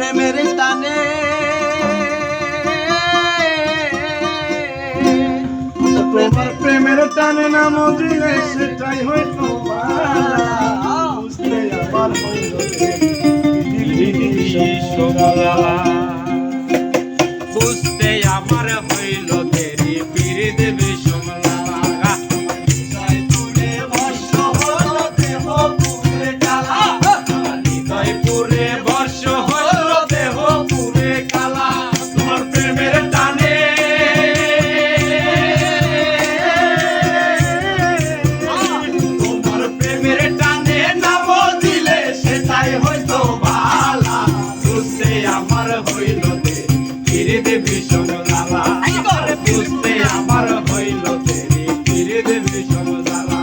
প্রেমের টানে তোমার প্রেমের টানে না মজিলে সেটাই হয়তো বুঝতে আমার হইল বুঝতে আমার হইল দেরি পিরিত বিষম লাগা হৃদয় পুরে বর্ষ হইল দেহ পুরে কালা তোমার প্রেমের টানে তোমার প্রেমের টানে না বুঝিলে সেটাই হয়তো ভালা বুঝতে আমার হইল দেরি পিরিত বিষম লাগা বুঝতে আমার হইল দেরি পিরিত বিষম লাগা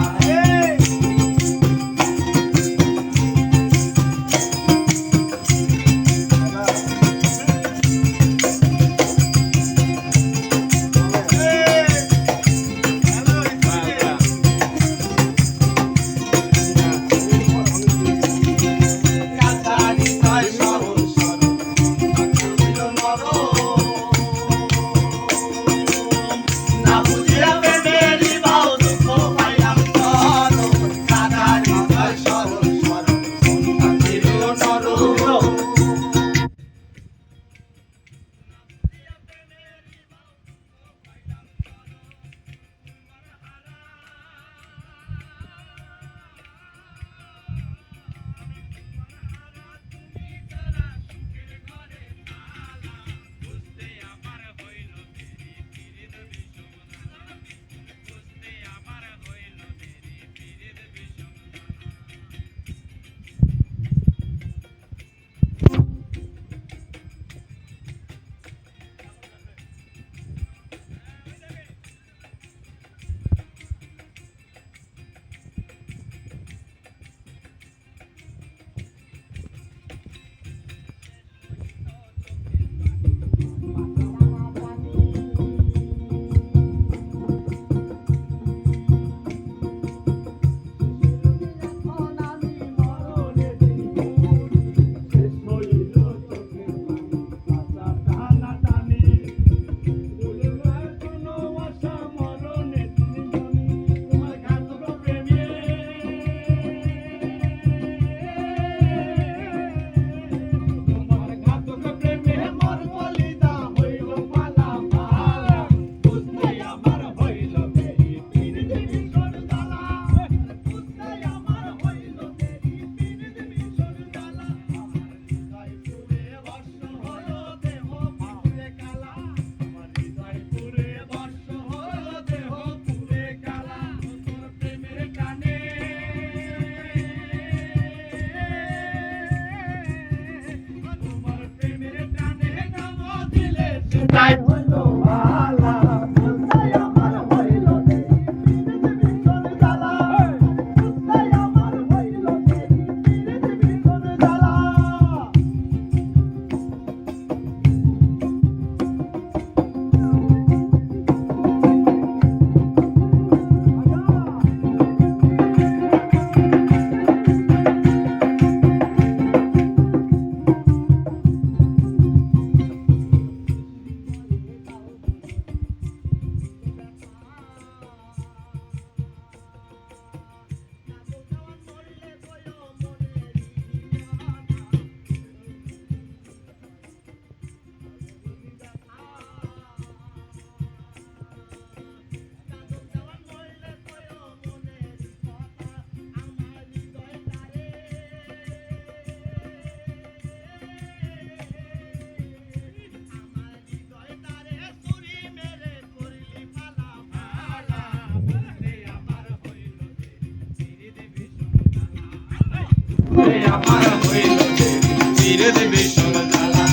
সেটাই হয়তো ভালা বুঝতে আমার হইল দেরি পিরিত বিষম জ্বালা বুঝতে আমার হইল দেরি পিরিত বিষম জ্বালা আমার হইল দেরি পিরিত বিষম জ্বালা